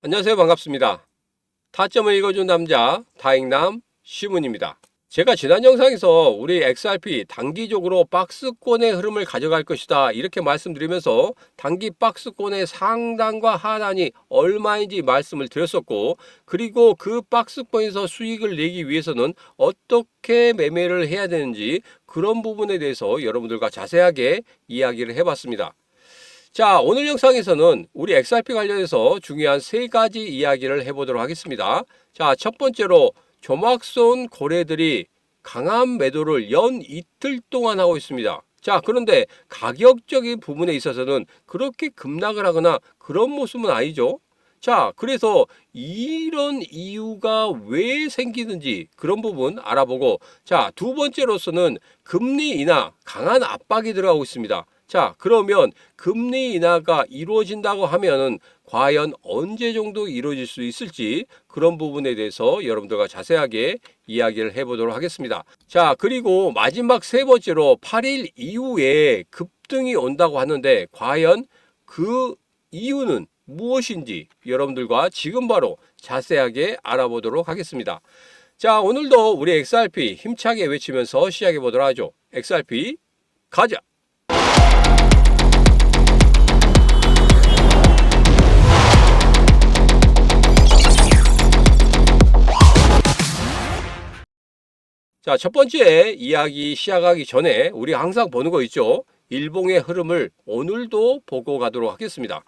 안녕하세요. 반갑습니다. 타점을 읽어준 남자 다익남 시문입니다. 제가 지난 영상에서 우리 XRP 단기적으로 박스권의 흐름을 가져갈 것이다 이렇게 말씀드리면서 단기 박스권의 상단과 하단이 얼마인지 말씀을 드렸었고, 그리고 그 박스권에서 수익을 내기 위해서는 어떻게 매매를 해야 되는지 그런 부분에 대해서 여러분들과 자세하게 이야기를 해봤습니다. 자, 오늘 영상에서는 우리 XRP 관련해서 중요한 세 가지 이야기를 해보도록 하겠습니다. 자, 첫 번째로 조막손 거래들이 강한 매도를 연 이틀 동안 하고 있습니다. 자, 그런데 가격적인 부분에 있어서는 그렇게 급락을 하거나 그런 모습은 아니죠. 자, 그래서 이런 이유가 왜 생기는지 그런 부분 알아보고, 자, 두 번째로서는 금리 인하 강한 압박이 들어가고 있습니다. 자, 그러면 금리 인하가 이루어진다고 하면은 과연 언제 정도 이루어질 수 있을지 그런 부분에 대해서 여러분들과 자세하게 이야기를 해보도록 하겠습니다. 자, 그리고 마지막 세 번째로 8일 이후에 급등이 온다고 하는데 과연 그 이유는 무엇인지 여러분들과 지금 바로 자세하게 알아보도록 하겠습니다. 자, 오늘도 우리 XRP 힘차게 외치면서 시작해 보도록 하죠. XRP 가자! 자, 첫 번째 이야기 시작하기 전에 우리 항상 보는 거 있죠. 일봉의 흐름을 오늘도 보고 가도록 하겠습니다.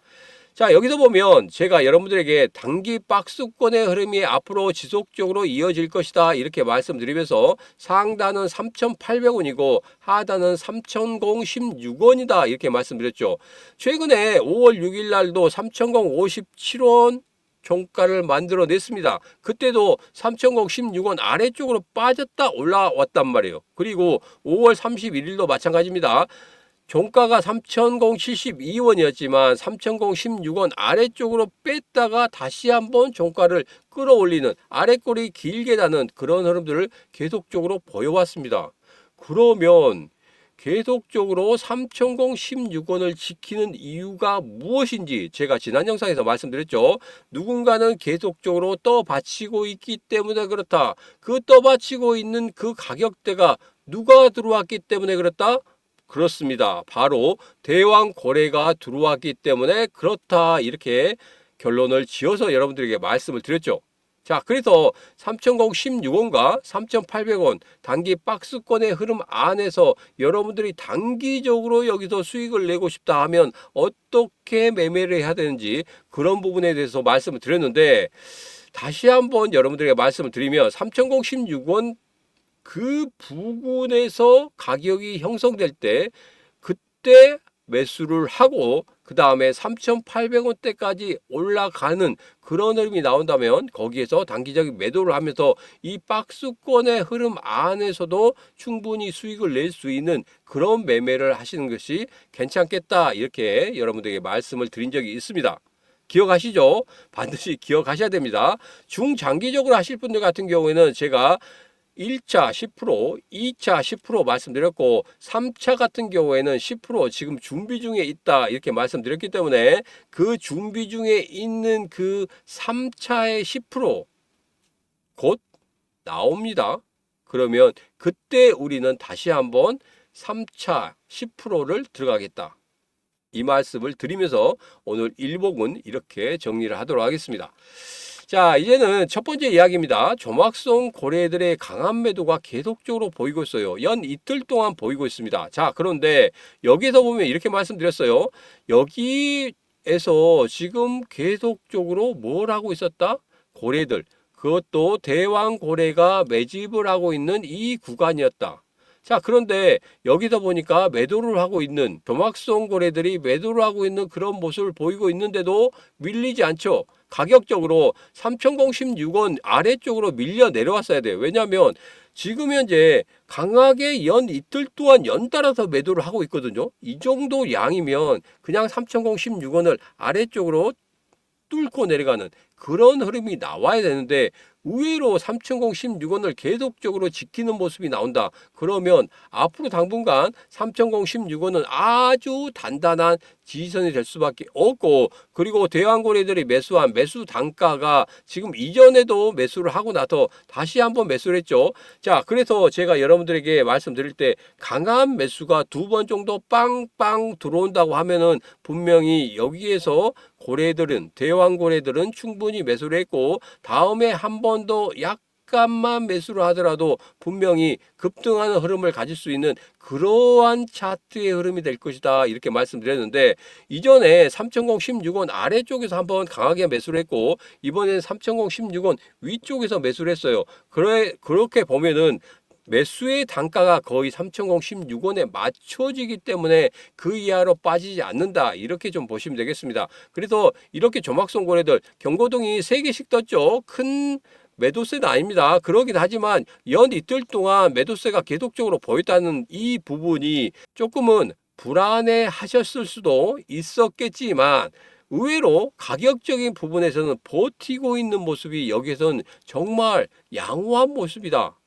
자, 여기서 보면 제가 여러분들에게 단기 박스권의 흐름이 앞으로 지속적으로 이어질 것이다 이렇게 말씀드리면서 상단은 3,800원이고 하단은 3,016원이다 이렇게 말씀드렸죠. 최근에 5월 6일 날도 3,057원 종가를 만들어냈습니다. 그때도 3,016원 아래쪽으로 빠졌다 올라왔단 말이에요. 그리고 5월 31일도 마찬가지입니다. 종가가 3,072원이었지만 3,016원 아래쪽으로 뺐다가 다시 한번 종가를 끌어올리는 아래꼬리 길게 나는 그런 흐름들을 계속적으로 보여왔습니다. 그러면 계속적으로 3,016원을 지키는 이유가 무엇인지 제가 지난 영상에서 말씀드렸죠. 누군가는 계속적으로 떠받치고 있기 때문에 그렇다. 그 떠받치고 있는 그 가격대가 누가 들어왔기 때문에 그렇다? 그렇습니다. 바로 대왕 거래가 들어왔기 때문에 그렇다. 이렇게 결론을 지어서 여러분들에게 말씀을 드렸죠. 자, 그래서 3,016원과 3,800원 단기 박스권의 흐름 안에서 여러분들이 단기적으로 여기서 수익을 내고 싶다 하면 어떻게 매매를 해야 되는지 그런 부분에 대해서 말씀을 드렸는데, 다시 한번 여러분들에게 말씀을 드리면 3,016원 그 부분에서 가격이 형성될 때 그때 매수를 하고 그 다음에 3,800원대까지 올라가는 그런 흐름이 나온다면 거기에서 단기적인 매도를 하면서 이 박스권의 흐름 안에서도 충분히 수익을 낼 수 있는 그런 매매를 하시는 것이 괜찮겠다 이렇게 여러분들에게 말씀을 드린 적이 있습니다. 기억하시죠? 반드시 기억하셔야 됩니다. 중장기적으로 하실 분들 같은 경우에는 제가 1차 10%, 2차 10% 말씀드렸고 3차 같은 경우에는 10% 지금 준비 중에 있다 이렇게 말씀드렸기 때문에 그 준비 중에 있는 그 3차의 10%곧 나옵니다. 그러면 그때 우리는 다시 한번 3차 10%를 들어가겠다. 이 말씀을 드리면서 오늘 일복은 이렇게 정리를 하도록 하겠습니다. 자, 이제는 첫 번째 이야기입니다. 조막성 거래들의 강한 매도가 계속적으로 보이고 있어요. 연 이틀 동안 보이고 있습니다. 자, 그런데 여기서 보면 이렇게 말씀드렸어요. 여기에서 지금 계속적으로 뭘 하고 있었다? 거래들. 그것도 대왕 거래가 매집을 하고 있는 이 구간이었다. 자, 그런데 여기서 보니까 매도를 하고 있는 조막성 거래들이 매도를 하고 있는 그런 모습을 보이고 있는데도 밀리지 않죠. 가격적으로 3,016원 아래쪽으로 밀려 내려왔어야 돼요. 왜냐하면 지금 현재 강하게 연 이틀 동안 연달아서 매도를 하고 있거든요. 이 정도 양이면 그냥 3,016원을 아래쪽으로 뚫고 내려가는 그런 흐름이 나와야 되는데 의외로 3016원을 계속적으로 지키는 모습이 나온다. 그러면 앞으로 당분간 3016원은 아주 단단한 지지선이 될 수밖에 없고, 그리고 대왕거래들이 매수한 매수 단가가 지금 이전에도 매수를 하고 나서 다시 한번 매수를 했죠. 자, 그래서 제가 여러분들에게 말씀드릴 때 강한 매수가 두 번 정도 빵빵 들어온다고 하면은 분명히 여기에서 고래들은, 대왕고래들은 충분히 매수를 했고, 다음에 한 번 더 약간만 매수를 하더라도 분명히 급등하는 흐름을 가질 수 있는 그러한 차트의 흐름이 될 것이다, 이렇게 말씀드렸는데, 이전에 3016원 아래쪽에서 한번 강하게 매수를 했고, 이번에는 3016원 위쪽에서 매수를 했어요. 그렇게 보면은 매수의 단가가 거의 3016원에 맞춰지기 때문에 그 이하로 빠지지 않는다, 이렇게 좀 보시면 되겠습니다. 그래서 이렇게 조막성 거래들 경고등이 3개씩 떴죠. 큰 매도세는 아닙니다. 그러긴 하지만 연 이틀 동안 매도세가 계속적으로 보였다는 이 부분이 조금은 불안해 하셨을 수도 있었겠지만, 의외로 가격적인 부분에서는 버티고 있는 모습이 여기에서는 정말 양호한 모습이다.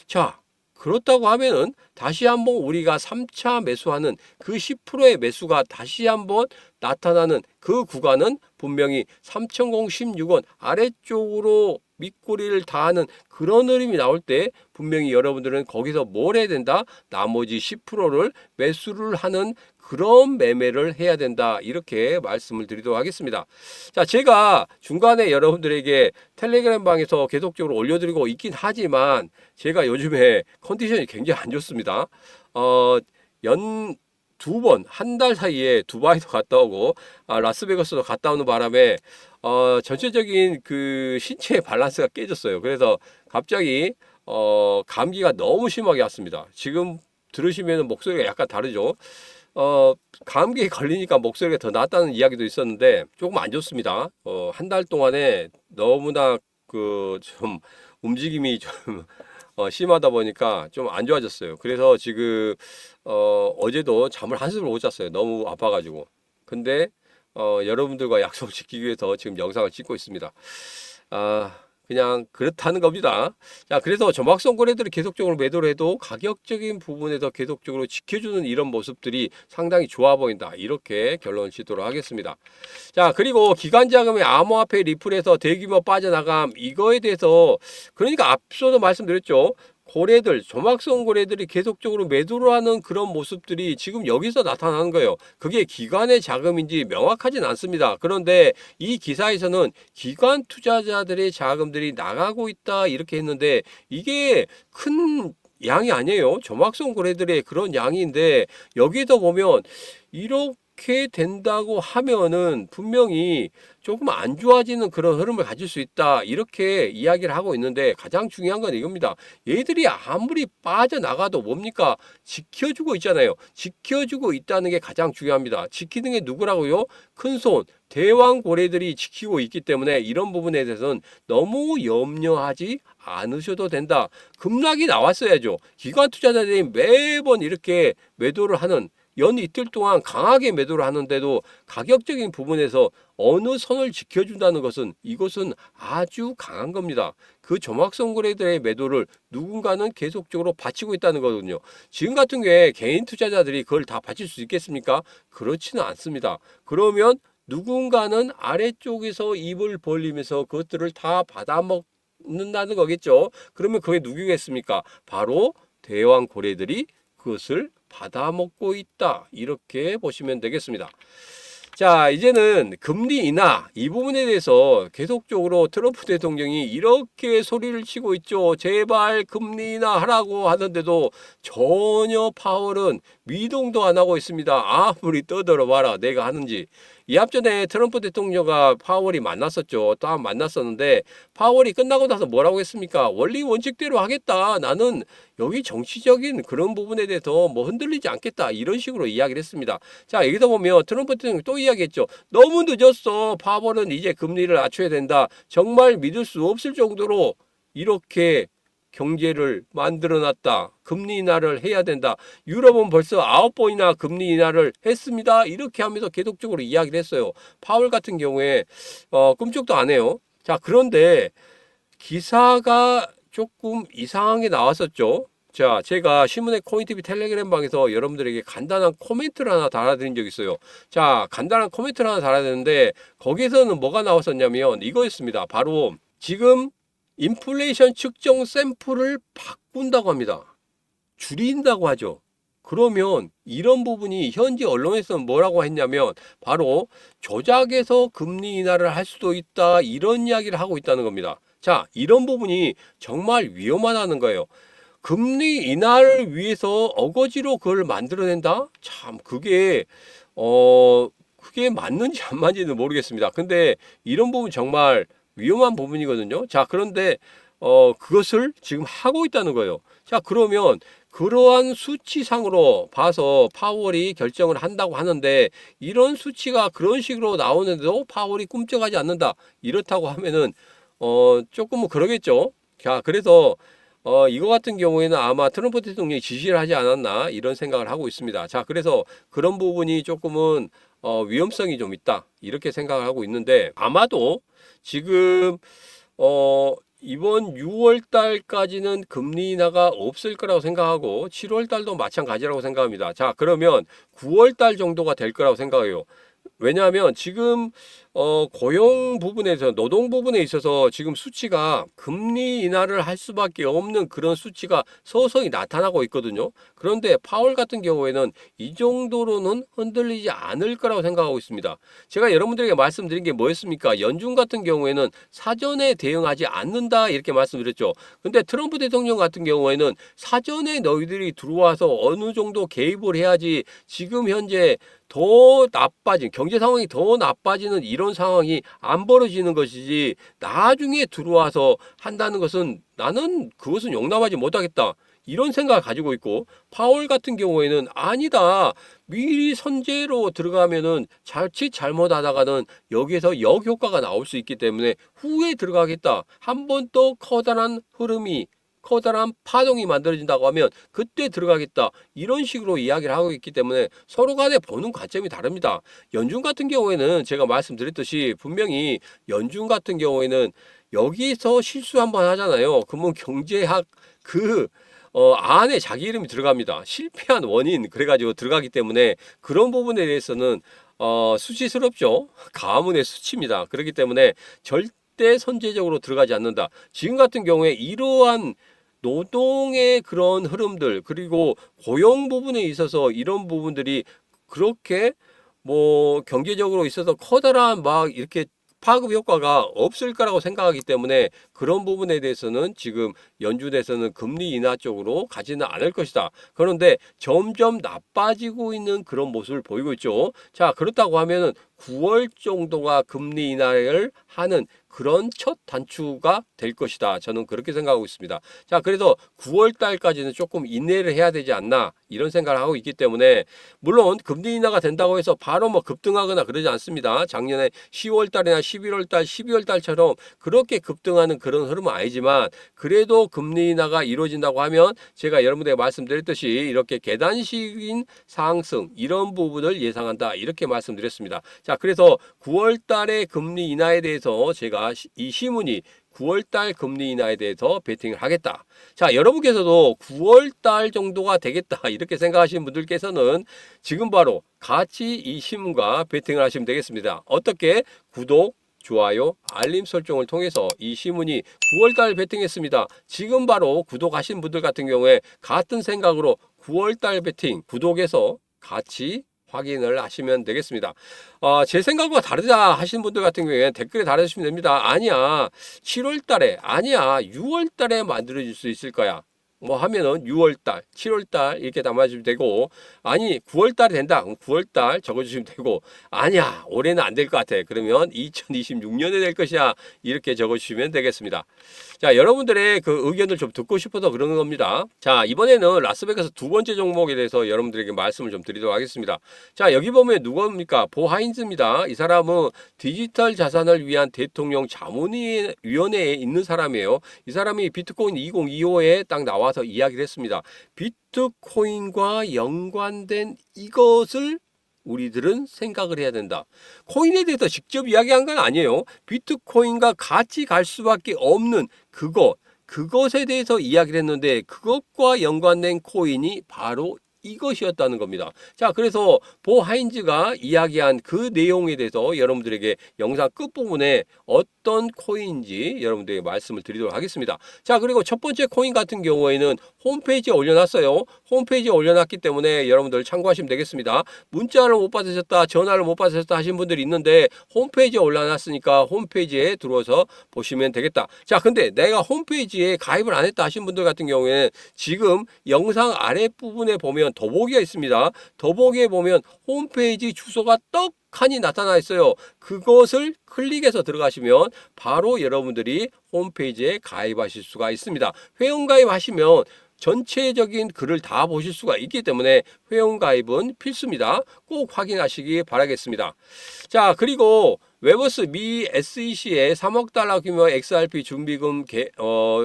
자, 그렇다고 하면은 다시 한번 우리가 3차 매수하는 그 10%의 매수가 다시 한번 나타나는 그 구간은 분명히 3016원 아래쪽으로 밑꼬리를 다하는 그런 흐름이 나올 때 분명히 여러분들은 거기서 뭘 해야 된다? 나머지 10%를 매수를 하는 그런 매매를 해야 된다, 이렇게 말씀을 드리도록 하겠습니다. 자, 제가 중간에 여러분들에게 텔레그램 방에서 계속적으로 올려드리고 있긴 하지만 제가 요즘에 컨디션이 굉장히 안 좋습니다. 연 2번, 한 달 사이에 두바이도 갔다 오고 라스베가스도 갔다 오는 바람에 전체적인 그 신체의 밸런스가 깨졌어요. 그래서 갑자기 감기가 너무 심하게 왔습니다. 지금 들으시면 목소리가 약간 다르죠. 감기에 걸리니까 목소리가 더 낫다는 이야기도 있었는데 조금 안 좋습니다. 한 달 동안에 너무나 그 좀 움직임이 좀 심하다 보니까 좀 안 좋아졌어요. 그래서 지금 어제도 잠을 한숨을 못 잤어요. 너무 아파가지고. 근데 여러분들과 약속을 지키기 위해서 지금 영상을 찍고 있습니다. 그냥 그렇다는 겁니다. 자, 그래서 조막성 거래들이 계속적으로 매도를 해도 가격적인 부분에서 계속적으로 지켜주는 이런 모습들이 상당히 좋아 보인다, 이렇게 결론을 짓도록 하겠습니다. 자, 그리고 기관자금의 암호화폐 리플에서 대규모 빠져나감, 이거에 대해서 그러니까 앞서도 말씀드렸죠. 고래들, 조막성 고래들이 계속적으로 매도를 하는 그런 모습들이 지금 여기서 나타나는 거예요. 그게 기관의 자금인지 명확하진 않습니다. 그런데 이 기사에서는 기관 투자자들의 자금들이 나가고 있다, 이렇게 했는데 이게 큰 양이 아니에요. 조막성 고래들의 그런 양인데 여기서 보면 이렇게 된다고 하면은 분명히 조금 안 좋아지는 그런 흐름을 가질 수 있다, 이렇게 이야기를 하고 있는데 가장 중요한 건 이겁니다. 얘들이 아무리 빠져나가도 뭡니까? 지켜주고 있잖아요. 지켜주고 있다는 게 가장 중요합니다. 지키는 게 누구라고요? 큰손 대왕고래들이 지키고 있기 때문에 이런 부분에 대해서는 너무 염려하지 않으셔도 된다. 급락이 나왔어야죠. 기관 투자자들이 매번 이렇게 매도를 하는, 연 이틀 동안 강하게 매도를 하는데도 가격적인 부분에서 어느 선을 지켜준다는 것은 이것은 아주 강한 겁니다. 그 조막성 거래들의 매도를 누군가는 계속적으로 받치고 있다는 거거든요. 지금 같은 경우에 개인 투자자들이 그걸 다 받칠 수 있겠습니까? 그렇지는 않습니다. 그러면 누군가는 아래쪽에서 입을 벌리면서 그것들을 다 받아먹는다는 거겠죠. 그러면 그게 누구겠습니까? 바로 대왕 고래들이 그것을 받아먹고 있다, 이렇게 보시면 되겠습니다. 자, 이제는 금리 인하 이 부분에 대해서 계속적으로 트럼프 대통령이 이렇게 소리를 치고 있죠. 제발 금리 인하하라고 하는데도 전혀 파월은 미동도 안 하고 있습니다. 아무리 떠들어 봐라 내가 하는지. 이 앞전에 트럼프 대통령과 파월이 만났었죠. 또 만났었는데 파월이 끝나고 나서 뭐라고 했습니까? 원리 원칙대로 하겠다. 나는 여기 정치적인 그런 부분에 대해서 뭐 흔들리지 않겠다, 이런 식으로 이야기를 했습니다. 자, 여기서 보면 트럼프 대통령이 또 이야기했죠. 너무 늦었어. 파월은 이제 금리를 낮춰야 된다. 정말 믿을 수 없을 정도로 이렇게 경제를 만들어놨다. 금리 인하를 해야 된다. 유럽은 벌써 9번이나 금리 인하를 했습니다. 이렇게 하면서 계속적으로 이야기를 했어요. 파월 같은 경우에 꿈쩍도 안 해요. 자, 그런데 기사가 조금 이상하게 나왔었죠. 자, 제가 신문의 코인TV 텔레그램 방에서 여러분들에게 간단한 코멘트를 하나 달아드린 적이 있어요. 자, 간단한 코멘트를 하나 달아드렸는데 거기에서는 뭐가 나왔었냐면 이거였습니다. 바로 지금 인플레이션 측정 샘플을 바꾼다고 합니다. 줄인다고 하죠. 그러면 이런 부분이 현지 언론에서는 뭐라고 했냐면 바로 조작해서 금리 인하를 할 수도 있다, 이런 이야기를 하고 있다는 겁니다. 자, 이런 부분이 정말 위험하다는 거예요. 금리 인하를 위해서 어거지로 그걸 만들어낸다? 참 그게 맞는지 안 맞는지는 모르겠습니다. 근데 이런 부분 정말 위험한 부분이거든요. 자, 그런데 그것을 지금 하고 있다는 거예요. 자, 그러면 그러한 수치상으로 봐서 파월이 결정을 한다고 하는데 이런 수치가 그런 식으로 나오는데도 파월이 꿈쩍하지 않는다, 이렇다고 하면은 조금은 그러겠죠. 자, 그래서 이거 같은 경우에는 아마 트럼프 대통령이 지시를 하지 않았나, 이런 생각을 하고 있습니다. 자, 그래서 그런 부분이 조금은 위험성이 좀 있다, 이렇게 생각을 하고 있는데 아마도 지금 이번 6월 달까지는 금리 인하가 없을 거라고 생각하고 7월 달도 마찬가지라고 생각합니다. 자, 그러면 9월 달 정도가 될 거라고 생각해요. 왜냐하면 지금 고용 부분에서, 노동 부분에 있어서 지금 수치가 금리 인하를 할 수밖에 없는 그런 수치가 서서히 나타나고 있거든요. 그런데 파월 같은 경우에는 이 정도로는 흔들리지 않을 거라고 생각하고 있습니다. 제가 여러분들에게 말씀드린 게 뭐였습니까? 연준 같은 경우에는 사전에 대응하지 않는다, 이렇게 말씀드렸죠. 근데 트럼프 대통령 같은 경우에는 사전에 너희들이 들어와서 어느 정도 개입을 해야지 지금 현재 더 나빠진, 경제 상황이 더 나빠지는 이런 상황이 안 벌어지는 것이지, 나중에 들어와서 한다는 것은 나는 그것은 용납하지 못하겠다, 이런 생각을 가지고 있고, 파월 같은 경우에는 아니다, 미리 선제로 들어가면은 자칫 잘못하다가는 여기에서 역효과가 나올 수 있기 때문에 후에 들어가겠다, 한 번 더 커다란 파동이 만들어진다고 하면 그때 들어가겠다, 이런 식으로 이야기를 하고 있기 때문에 서로 간에 보는 관점이 다릅니다. 연준 같은 경우에는 제가 말씀드렸듯이 분명히 연준 같은 경우에는 여기서 실수 한번 하잖아요. 그러면 경제학 안에 자기 이름이 들어갑니다. 실패한 원인, 그래가지고 들어가기 때문에 그런 부분에 대해서는 수치스럽죠. 가문의 수치입니다. 그렇기 때문에 절대 선제적으로 들어가지 않는다. 지금 같은 경우에 이러한 노동의 그런 흐름들, 그리고 고용 부분에 있어서 이런 부분들이 그렇게 뭐 경제적으로 있어서 커다란 막 이렇게 파급 효과가 없을 거라고 생각하기 때문에 그런 부분에 대해서는 지금 연준에서는 금리 인하 쪽으로 가지는 않을 것이다. 그런데 점점 나빠지고 있는 그런 모습을 보이고 있죠. 자, 그렇다고 하면은 9월 정도가 금리 인하를 하는 그런 첫 단추가 될 것이다, 저는 그렇게 생각하고 있습니다. 자, 그래서 9월 달까지는 조금 인내를 해야 되지 않나, 이런 생각을 하고 있기 때문에, 물론 금리 인하가 된다고 해서 바로 뭐 급등하거나 그러지 않습니다. 작년에 10월 달이나 11월 달, 12월 달처럼 그렇게 급등하는 그런 흐름은 아니지만, 그래도 금리 인하가 이루어진다고 하면 제가 여러분들에게 말씀드렸듯이 이렇게 계단식인 상승, 이런 부분을 예상한다, 이렇게 말씀드렸습니다. 자, 그래서 9월 달에 금리 인하에 대해서 제가 이 시문이 9월 달 금리 인하에 대해서 베팅을 하겠다. 자, 여러분께서도 9월 달 정도가 되겠다, 이렇게 생각하시는 분들께서는 지금 바로 같이 이 시문과 베팅을 하시면 되겠습니다. 어떻게? 구독, 좋아요, 알림 설정을 통해서 이 시문이 9월 달 베팅했습니다. 지금 바로 구독하신 분들 같은 경우에 같은 생각으로 9월 달 베팅 구독해서 같이 확인을 하시면 되겠습니다. 제 생각과 다르다 하시는 분들 같은 경우에 댓글에 달아주시면 됩니다. 아니야, 7월 달에, 아니야, 6월 달에 만들어질 수 있을 거야, 뭐 하면은 6월 달, 7월 달 이렇게 담아주시면 되고, 아니 9월 달에 된다, 그럼 9월 달 적어주시면 되고, 아니야 올해는 안 될 것 같아, 그러면 2026년에 될 것이야, 이렇게 적어주시면 되겠습니다. 자, 여러분들의 그 의견을 좀 듣고 싶어서 그러는 겁니다. 자, 이번에는 라스베가스 두 번째 종목에 대해서 여러분들에게 말씀을 좀 드리도록 하겠습니다. 자, 여기 보면 누굽니까? 보 하인즈입니다. 이 사람은 디지털 자산을 위한 대통령 자문위원회에 있는 사람이에요. 이 사람이 비트코인 2025에 딱 나와서 이야기를 했습니다. 비트코인과 연관된 이것을 우리들은 생각을 해야 된다. 코인에 대해서 직접 이야기한 건 아니에요. 비트코인과 같이 갈 수밖에 없는 그것에 대해서 이야기를 했는데 그것과 연관된 코인이 바로 이것이었다는 겁니다. 자, 그래서 보 하인즈가 이야기한 그 내용에 대해서 여러분들에게 영상 끝부분에 어떤 코인인지 여러분들에게 말씀을 드리도록 하겠습니다. 자, 그리고 첫 번째 코인 같은 경우에는 홈페이지에 올려놨어요. 홈페이지에 올려놨기 때문에 여러분들 참고하시면 되겠습니다. 문자를 못 받으셨다, 전화를 못 받으셨다 하신 분들이 있는데 홈페이지에 올려놨으니까 홈페이지에 들어와서 보시면 되겠다. 자, 근데 내가 홈페이지에 가입을 안 했다 하신 분들 같은 경우에는 지금 영상 아랫부분에 보면 더보기가 있습니다. 더보기에 보면 홈페이지 주소가 떡하니 나타나 있어요. 그것을 클릭해서 들어가시면 바로 여러분들이 홈페이지에 가입하실 수가 있습니다. 회원가입하시면 전체적인 글을 다 보실 수가 있기 때문에 회원가입은 필수입니다. 꼭 확인하시기 바라겠습니다. 자, 그리고 웨버스 미 SEC에 3억 달러 규모 XRP 준비금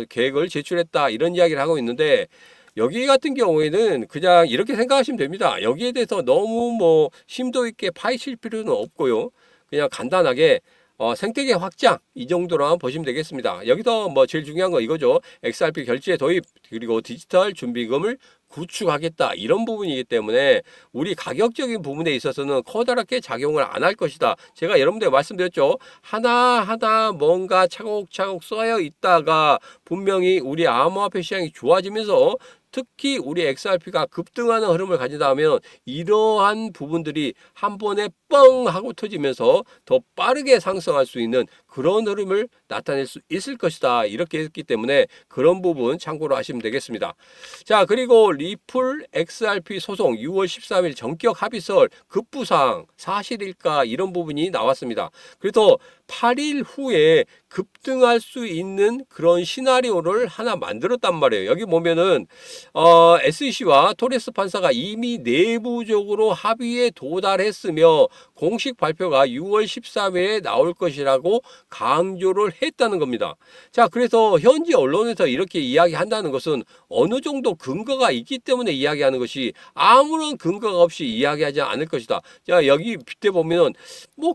계획을 제출했다 이런 이야기를 하고 있는데 여기 같은 경우에는 그냥 이렇게 생각하시면 됩니다. 여기에 대해서 너무 심도 있게 파헤칠 필요는 없고요. 그냥 간단하게 생태계 확장 이 정도로만 보시면 되겠습니다. 여기서 제일 중요한 거 이거죠. XRP 결제 도입 그리고 디지털 준비금을 구축하겠다 이런 부분이기 때문에 우리 가격적인 부분에 있어서는 커다랗게 작용을 안 할 것이다. 제가 여러분들 말씀드렸죠. 하나하나 뭔가 차곡차곡 쌓여 있다가 분명히 우리 암호화폐 시장이 좋아지면서 특히 우리 XRP가 급등하는 흐름을 가진다면 이러한 부분들이 한 번에 뻥 하고 터지면서 더 빠르게 상승할 수 있는 그런 흐름을 나타낼 수 있을 것이다. 이렇게 했기 때문에 그런 부분 참고로 하시면 되겠습니다. 자, 그리고 리플 XRP 소송 6월 13일 전격 합의설 급부상 사실일까 이런 부분이 나왔습니다. 그래서 8일 후에 급등할 수 있는 그런 시나리오를 하나 만들었단 말이에요. 여기 보면은 SEC와 토레스 판사가 이미 내부적으로 합의에 도달했으며 공식 발표가 6월 13일에 나올 것이라고 강조를 했다는 겁니다. 자, 그래서 현지 언론에서 이렇게 이야기한다는 것은 어느 정도 근거가 있기 때문에 이야기하는 것이 아무런 근거가 없이 이야기하지 않을 것이다. 자, 여기 밑에 보면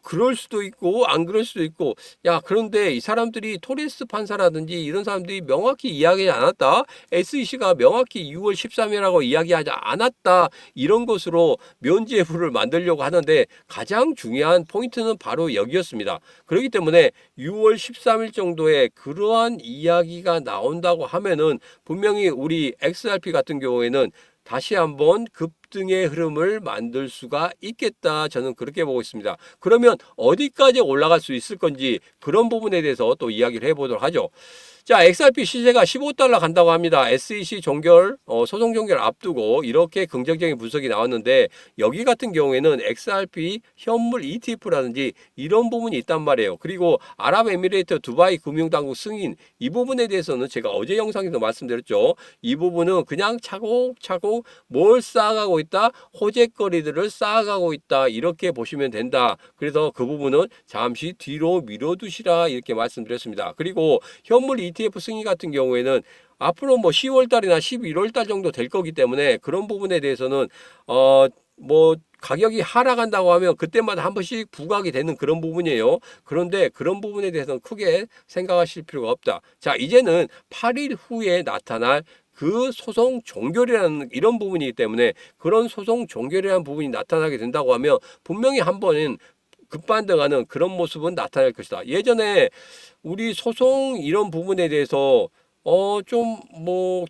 그럴 수도 있고 안 그럴 수도 있고 야, 그런데 이 사람들이 토레스 판사라든지 이런 사람들이 명확히 이야기하지 않았다. SEC가 명확히 6월 13일이라고 이야기하지 않았다. 이런 것으로 면죄부를 만들려고 하는데 가장 중요한 포인트는 바로 여기였습니다. 그렇기 때문에 6월 13일 정도에 그러한 이야기가 나온다고 하면은 분명히 우리 XRP 같은 경우에는 다시 한번 급등의 흐름을 만들 수가 있겠다. 저는 그렇게 보고 있습니다. 그러면 어디까지 올라갈 수 있을 건지 그런 부분에 대해서 또 이야기를 해보도록 하죠. 자, XRP 시세가 15달러 간다고 합니다. SEC 종결, 소송 종결 앞두고 이렇게 긍정적인 분석이 나왔는데 여기 같은 경우에는 XRP 현물 ETF라든지 이런 부분이 있단 말이에요. 그리고 아랍에미레이트 두바이 금융당국 승인 이 부분에 대해서는 제가 어제 영상에서 말씀드렸죠. 이 부분은 그냥 차곡차곡 뭘 쌓아가고 있다? 호재거리들을 쌓아가고 있다. 이렇게 보시면 된다. 그래서 그 부분은 잠시 뒤로 밀어두시라 이렇게 말씀드렸습니다. 그리고 현물 ETF 승인 같은 경우에는 앞으로 10월 달이나 11월 달 정도 될 거기 때문에 그런 부분에 대해서는 가격이 하락한다고 하면 그때마다 한 번씩 부각이 되는 그런 부분이에요. 그런데 그런 부분에 대해서는 크게 생각하실 필요가 없다. 자, 이제는 8일 후에 나타날 그 소송 종결이라는 이런 부분이기 때문에 그런 소송 종결이라는 부분이 나타나게 된다고 하면 분명히 한 번은 급반등하는 그런 모습은 나타날 것이다. 예전에 우리 소송 이런 부분에 대해서 좀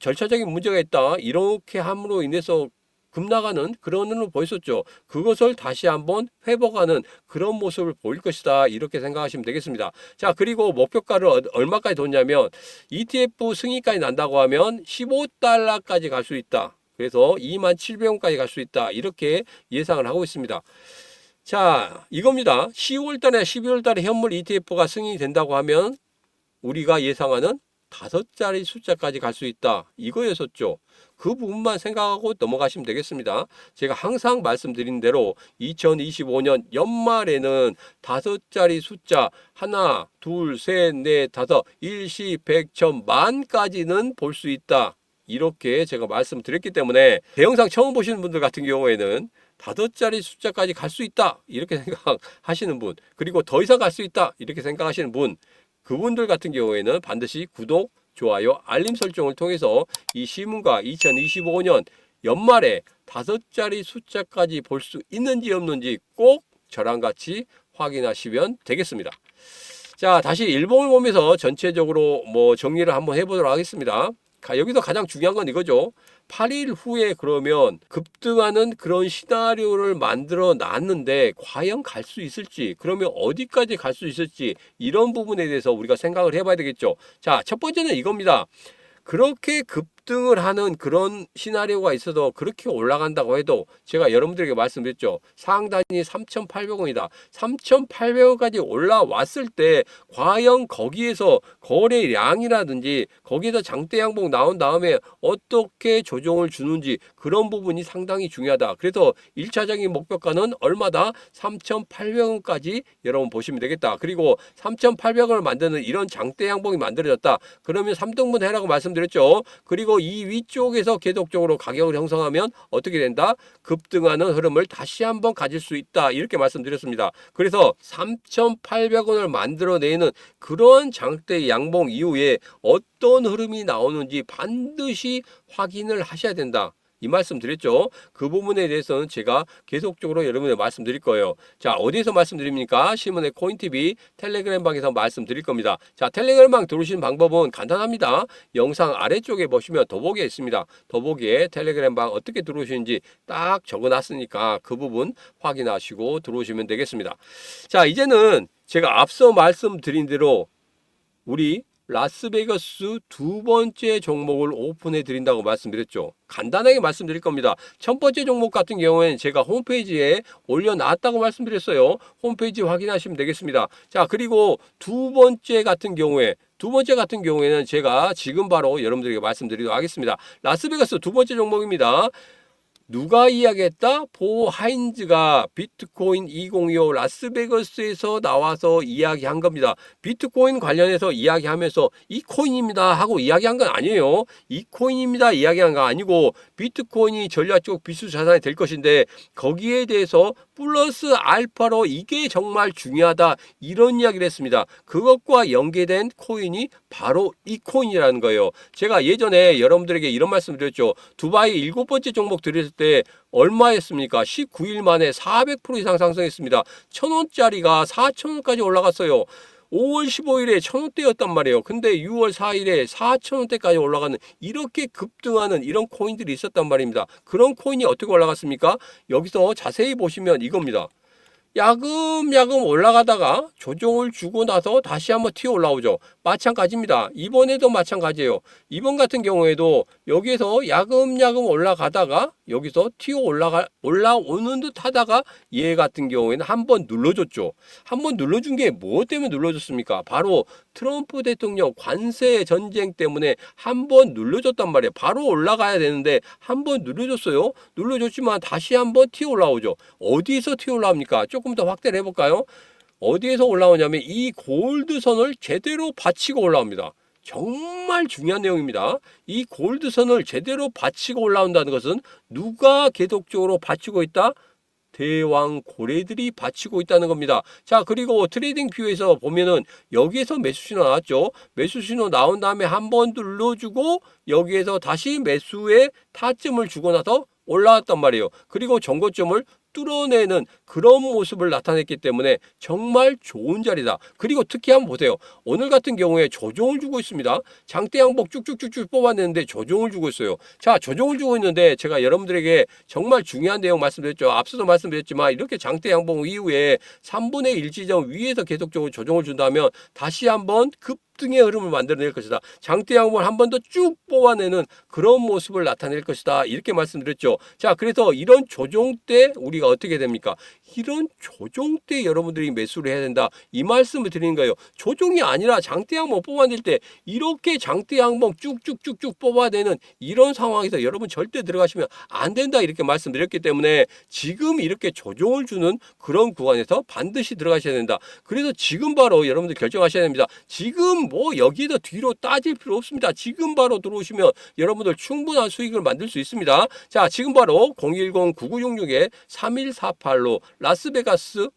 절차적인 문제가 있다. 이렇게 함으로 인해서 급나가는 그런 흐름을 보였었죠. 그것을 다시 한번 회복하는 그런 모습을 보일 것이다. 이렇게 생각하시면 되겠습니다. 자, 그리고 목표가를 얼마까지 뒀냐면 ETF 승인까지 난다고 하면 15달러까지 갈 수 있다. 그래서 27,000원까지 갈 수 있다. 이렇게 예상을 하고 있습니다. 자, 이겁니다. 10월 달에 12월 달에 현물 ETF가 승인이 된다고 하면 우리가 예상하는 5자리 숫자까지 갈 수 있다. 이거였었죠. 그 부분만 생각하고 넘어가시면 되겠습니다. 제가 항상 말씀드린 대로 2025년 연말에는 5자리 숫자 하나, 둘, 셋, 넷, 다섯, 일시, 백, 천, 만까지는 볼 수 있다. 이렇게 제가 말씀드렸기 때문에 제 영상 처음 보시는 분들 같은 경우에는 5자리 숫자까지 갈 수 있다 이렇게 생각하시는 분, 그리고 더 이상 갈 수 있다 이렇게 생각하시는 분, 그분들 같은 경우에는 반드시 구독, 좋아요, 알림 설정을 통해서 이 시문과 2025년 연말에 5자리 숫자까지 볼 수 있는지 없는지 꼭 저랑 같이 확인하시면 되겠습니다. 자, 다시 일봉을 보면서 전체적으로 정리를 한번 해보도록 하겠습니다. 여기서 가장 중요한 건 이거죠. 8일 후에 그러면 급등하는 그런 시나리오를 만들어 놨는데 과연 갈 수 있을지, 그러면 어디까지 갈 수 있을지, 이런 부분에 대해서 우리가 생각을 해봐야 되겠죠. 자, 첫 번째는 이겁니다. 그렇게 급등을 하는 그런 시나리오가 있어도 그렇게 올라간다고 해도 제가 여러분들에게 말씀드렸죠. 상단이 3,800원이다. 3,800원까지 올라왔을 때 과연 거기에서 거래량이라든지 거기에서 장대 양봉 나온 다음에 어떻게 조정을 주는지, 그런 부분이 상당히 중요하다. 그래서 1차적인 목표가는 얼마다? 3,800원까지 여러분 보시면 되겠다. 그리고 3,800원을 만드는 이런 장대 양봉이 만들어졌다. 그러면 3등분 해라고 말씀드렸죠. 그리고 이 위쪽에서 계속적으로 가격을 형성하면 어떻게 된다? 급등하는 흐름을 다시 한번 가질 수 있다. 이렇게 말씀드렸습니다. 그래서 3,800원을 만들어내는 그런 장대 양봉 이후에 어떤 흐름이 나오는지 반드시 확인을 하셔야 된다. 이 말씀 드렸죠. 그 부분에 대해서는 제가 계속적으로 여러분에게 말씀드릴 거예요. 자, 어디에서 말씀드립니까? 신문의 코인TV 텔레그램 방에서 말씀드릴 겁니다. 자, 텔레그램 방 들어오시는 방법은 간단합니다. 영상 아래쪽에 보시면 더보기에 있습니다. 더보기에 텔레그램 방 어떻게 들어오시는지 딱 적어놨으니까 그 부분 확인하시고 들어오시면 되겠습니다. 자, 이제는 제가 앞서 말씀드린 대로 우리 라스베가스 두 번째 종목을 오픈해 드린다고 말씀드렸죠. 간단하게 말씀드릴 겁니다. 첫 번째 종목 같은 경우에는 제가 홈페이지에 올려놨다고 말씀드렸어요. 홈페이지 확인하시면 되겠습니다. 자, 그리고 두 번째 같은 경우에는 제가 지금 바로 여러분들에게 말씀드리도록 하겠습니다. 라스베가스 두 번째 종목입니다. 누가 이야기했다? 보 하인즈가 비트코인 2025 라스베가스에서 나와서 이야기한 겁니다. 비트코인 관련해서 이야기하면서 이 코인입니다 하고 이야기한 건 아니에요. 이 코인입니다 이야기한 거 아니고 비트코인이 전략적 비수 자산이 될 것인데 거기에 대해서 플러스 알파로 이게 정말 중요하다, 이런 이야기를 했습니다. 그것과 연계된 코인이 바로 이 코인이라는 거예요. 제가 예전에 여러분들에게 이런 말씀 드렸죠. 두바이 7번째 종목 드렸을 때 얼마였습니까? 19일 만에 400% 이상 상승했습니다. 1,000원짜리가 4,000원까지 올라갔어요. 5월 15일에 1,000원대였단 말이에요. 근데 6월 4일에 4,000원대까지 올라가는, 이렇게 급등하는 이런 코인들이 있었단 말입니다. 그런 코인이 어떻게 올라갔습니까? 여기서 자세히 보시면 이겁니다. 야금야금 올라가다가 조정을 주고 나서 다시 한번 튀어 올라오죠. 마찬가지입니다. 이번에도 마찬가지예요. 이번 같은 경우에도 여기에서 야금야금 올라가다가 여기서 튀어 올라오는 듯 하다가 얘 같은 경우에는 한번 눌러줬죠. 한번 눌러준 게 무엇 때문에 눌러줬습니까? 바로 트럼프 대통령 관세 전쟁 때문에 한번 눌러줬단 말이에요. 바로 올라가야 되는데 한번 눌러줬어요. 눌러줬지만 다시 한번 튀어 올라오죠. 어디서 튀어 올라옵니까? 조금 더 확대를 해볼까요? 어디에서 올라오냐면 이 골드선을 제대로 받치고 올라옵니다. 정말 중요한 내용입니다. 이 골드선을 제대로 받치고 올라온다는 것은 누가 계속적으로 받치고 있다? 대왕 고래들이 받치고 있다는 겁니다. 자, 그리고 트레이딩 뷰에서 보면은 여기에서 매수 신호 나왔죠. 매수 신호 나온 다음에 한번 눌러주고 여기에서 다시 매수의 타점을 주고 나서 올라왔단 말이에요. 그리고 정고점을 뚫어내는 그런 모습을 나타냈기 때문에 정말 좋은 자리다. 그리고 특히 한번 보세요. 오늘 같은 경우에 조정을 주고 있습니다. 장대 양복 쭉쭉쭉쭉 뽑아내는데 조정을 주고 있어요. 자, 조정을 주고 있는데 제가 여러분들에게 정말 중요한 내용 말씀드렸죠. 앞서도 말씀드렸지만 이렇게 장대 양복 이후에 3분의 1 지점 위에서 계속적으로 조정을 준다면 다시 한번 급등의 흐름을 만들어낼 것이다. 장대 양봉을 한 번 더 쭉 뽑아내는 그런 모습을 나타낼 것이다. 이렇게 말씀드렸죠. 자, 그래서 이런 조정 때 우리가 어떻게 됩니까? 이런 조정 때 여러분들이 매수를 해야 된다. 이 말씀을 드리는 거예요. 조정이 아니라 장대 양봉 뽑아낼 때 이렇게 장대 양봉 쭉쭉쭉쭉 뽑아내는 이런 상황에서 여러분 절대 들어가시면 안 된다. 이렇게 말씀드렸기 때문에 지금 이렇게 조정을 주는 그런 구간에서 반드시 들어가셔야 된다. 그래서 지금 바로 여러분들 결정하셔야 됩니다. 지금 뭐 여기에다 뒤로 따질 필요 없습니다. 지금 바로 들어오시면 여러분들 충분한 수익을 만들 수 있습니다. 자, 지금 바로 010-9966-3148로 라스베가스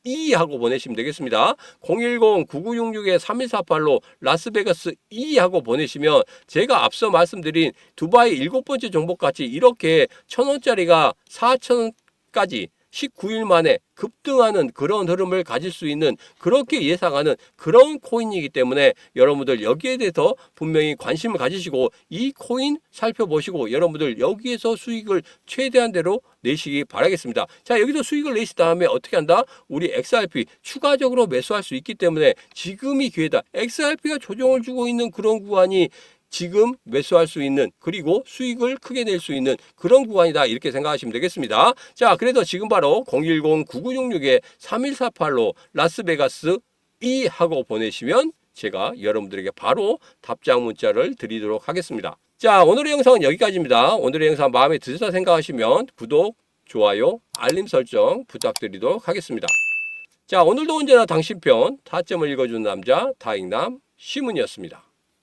2 하고 보내시면 되겠습니다. 010-9966-3148로 라스베가스 2 하고 보내시면 제가 앞서 말씀드린 두바이 7번째 종목같이 이렇게 1,000원짜리가 4,000원까지 19일 만에 급등하는 그런 흐름을 가질 수 있는, 그렇게 예상하는 그런 코인이기 때문에 여러분들 여기에 대해서 분명히 관심을 가지시고 이 코인 살펴보시고 여러분들 여기에서 수익을 최대한대로 내시기 바라겠습니다. 자, 여기서 수익을 내신 다음에 어떻게 한다? 우리 XRP 추가적으로 매수할 수 있기 때문에 지금이 기회다. XRP가 조정을 주고 있는 그런 구간이 지금 매수할 수 있는, 그리고 수익을 크게 낼 수 있는 그런 구간이다, 이렇게 생각하시면 되겠습니다. 자, 그래서 지금 바로 010-9966-3148로 라스베가스 2 하고 보내시면 제가 여러분들에게 바로 답장 문자를 드리도록 하겠습니다. 자, 오늘의 영상은 여기까지입니다. 오늘의 영상 마음에 드셨다 생각하시면 구독, 좋아요, 알림 설정 부탁드리도록 하겠습니다. 자, 오늘도 언제나 당신 편 타점을 읽어주는 남자 다익남 시문이었습니다.